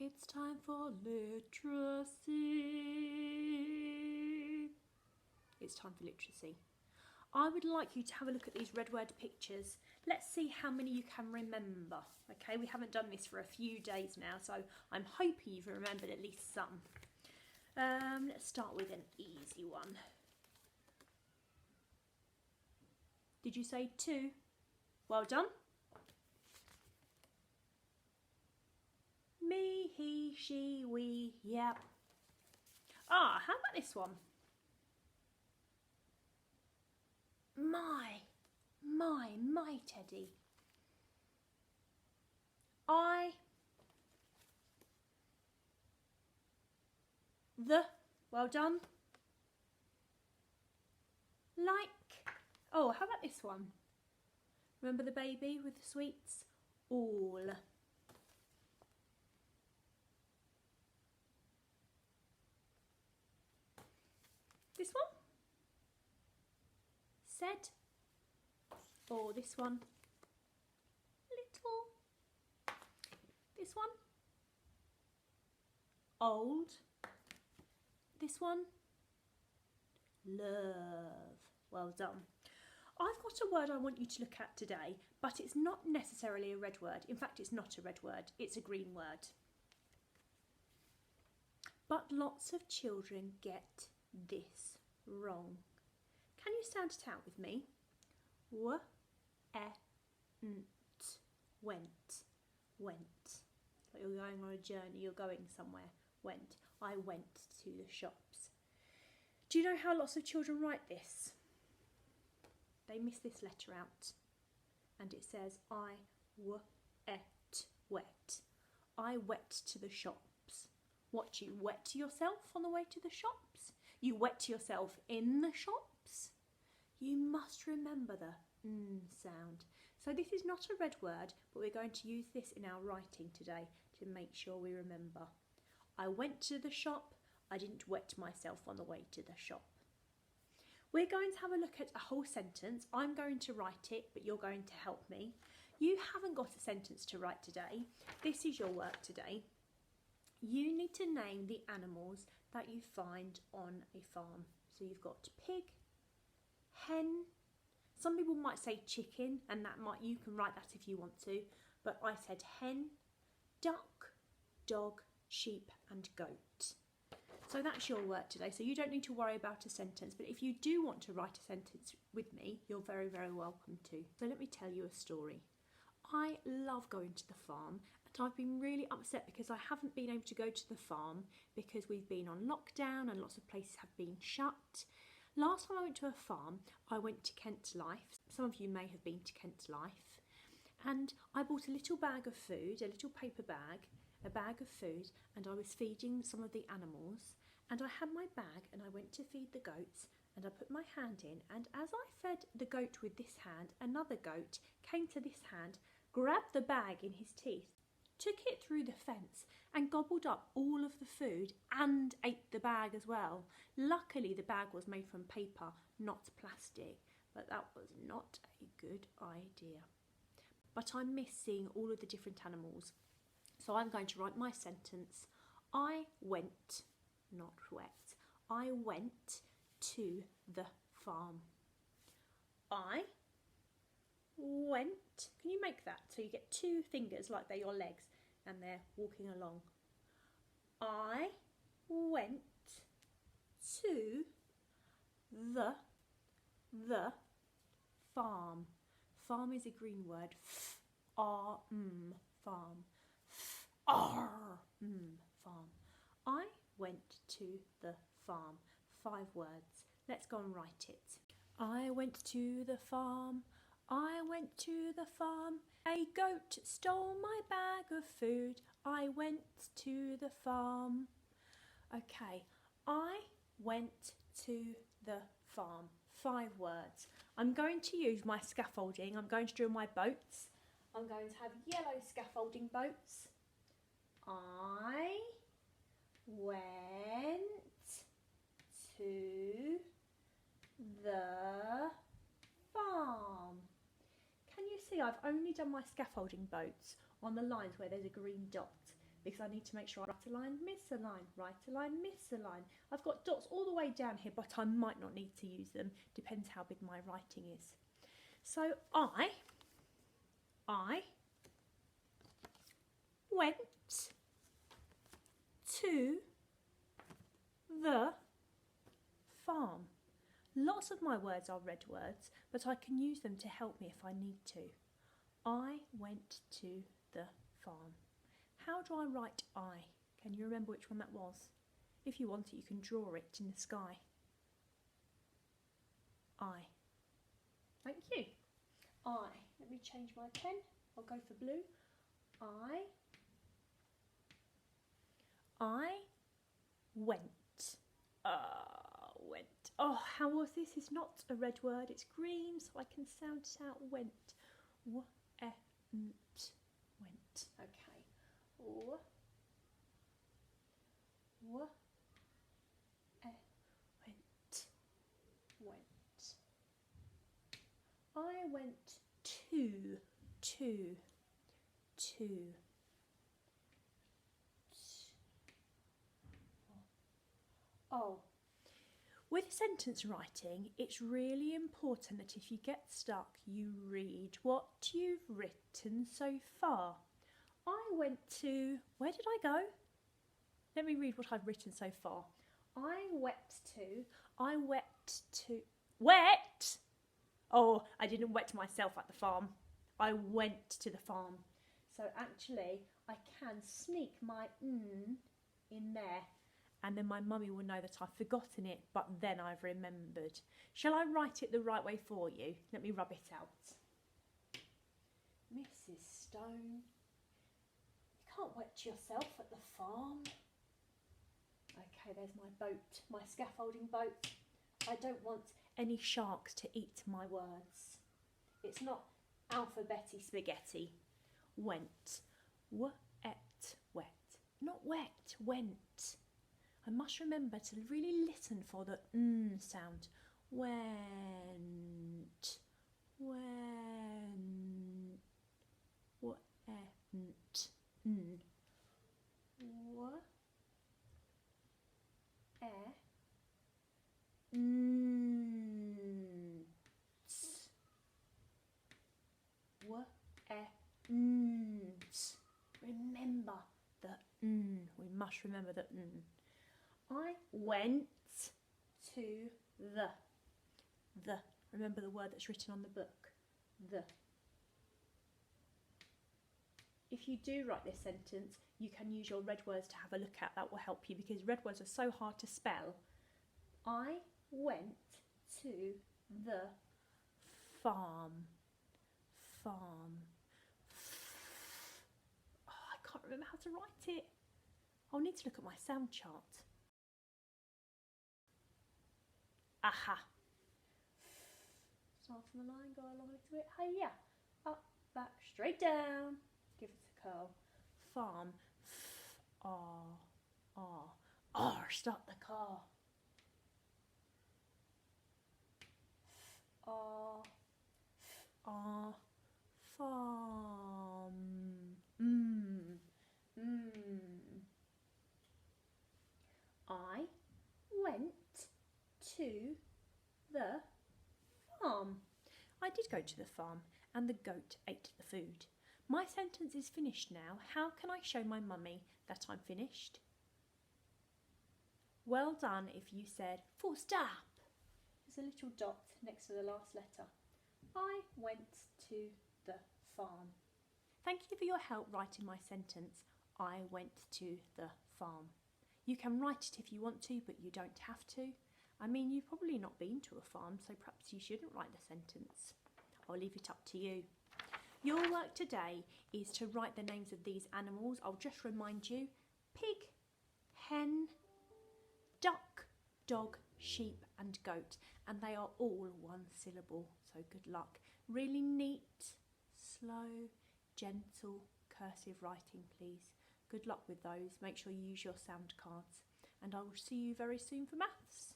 It's time for literacy. It's time for literacy. I would like you to have a look at these red word pictures. Let's see how many you can remember. Okay, we haven't done this for a few days now, so I'm hoping you've remembered at least some. Let's start with an easy one. Did you say 2? Well done. Me, he, she, we, yep. How about this one? My teddy. Well done. Like. Oh, how about this one? Remember the baby with the sweets? All. This one? Said. Or this one? Little. This one? Old. This one? Love. Well done. I've got a word I want you to look at today, but it's not necessarily a red word. In fact, it's not a red word, it's a green word. But lots of children get this wrong. Can you sound it out with me? Went. Like you're going on a journey, you're going somewhere. Went. I went to the shops. Do you know how lots of children write this? They miss this letter out and it says I wet. I wet to the shops. What, you wet yourself on the way to the shops? You wet yourself in the shops? You must remember the sound. So this is not a red word, but we're going to use this in our writing today to make sure we remember. I went to the shop. I didn't wet myself on the way to the shop. We're going to have a look at a whole sentence. I'm going to write it, but you're going to help me. You haven't got a sentence to write today. This is your work today. You need to name the animals that you find on a farm. So you've got pig, hen. Some people might say chicken, and you can write that if you want to, but I said hen, duck, dog, sheep and goat. So that's your work today, so you don't need to worry about a sentence, but if you do want to write a sentence with me, you're very, very welcome to. So let me tell you a story. I love going to the farm, and I've been really upset because I haven't been able to go to the farm because we've been on lockdown and lots of places have been shut. Last time I went to a farm, I went to Kent Life. Some of you may have been to Kent Life. And I bought a little bag of food, a little paper bag, a bag of food, and I was feeding some of the animals. And I had my bag and I went to feed the goats and I put my hand in, and as I fed the goat with this hand, another goat came to this hand, grabbed the bag in his teeth, took it through the fence and gobbled up all of the food and ate the bag as well. Luckily the bag was made from paper, not plastic, but that was not a good idea. But I miss seeing all of the different animals. So I'm going to write my sentence. I went, not wet. I went to the farm. I went. Can you make that? So you get 2 fingers like they're your legs and they're walking along. I went to the farm. Farm is a green word. Farm. Farm. I went to the farm. 5 words. Let's go and write it. I went to the farm. I went to the farm. A goat stole my bag of food. I went to the farm. Okay, I went to the farm. 5 words. I'm going to use my scaffolding. I'm going to draw my boats. I'm going to have yellow scaffolding boats. I went to the farm. Can you see I've only done my scaffolding boats on the lines where there's a green dot? because I need to make sure I write a line, miss a line, write a line, miss a line. I've got dots all the way down here, but I might not need to use them. Depends how big my writing is. So I went to the farm. Lots of my words are red words, but I can use them to help me if I need to. I went to the farm. How do I write I? Can you remember which one that was? If you want it, you can draw it in the sky. I. Thank you. I. Let me change my pen. I'll go for blue. I went. Went. Oh, how was this? It's not a red word. It's green, so I can sound it out. Went. Went. Okay. Went. I went to. Oh. With sentence writing, it's really important that if you get stuck, you read what you've written so far. I went to... Where did I go? Let me read what I've written so far. I wet to... Wet? Oh, I didn't wet myself at the farm. I went to the farm. So actually, I can sneak my in there. And then my mummy will know that I've forgotten it, but then I've remembered. Shall I write it the right way for you? Let me rub it out. Mrs. Stone, you can't wet yourself at the farm. Okay, there's my boat, my scaffolding boat. I don't want any sharks to eat my words. It's not alphabety spaghetti. Went. Wet. Not wet, went. I must remember to really listen for the sound. Went. Remember the we must remember the I went to the. Remember the word that's written on the book. The. If you do write this sentence, you can use your red words to have a look at. That will help you because red words are so hard to spell. I went to the farm. Farm. Oh, I can't remember how to write it. I'll need to look at my sound chart. Aha. Start from the line, go along a little bit. Hiya. Up, back, straight down. Give it a curl. Farm. R. Start the car. Farm. I went to the farm. I did go to the farm and the goat ate the food. My sentence is finished now. How can I show my mummy that I'm finished? Well done if you said full stop. There's a little dot next to the last letter. I went to the farm. Thank you for your help writing my sentence. I went to the farm. You can write it if you want to, but you don't have to. I mean, you've probably not been to a farm, so perhaps you shouldn't write the sentence. I'll leave it up to you. Your work today is to write the names of these animals. I'll just remind you. Pig, hen, duck, dog, sheep and goat. And they are all one syllable, so good luck. Really neat, slow, gentle, cursive writing, please. Good luck with those. Make sure you use your sound cards. And I will see you very soon for maths.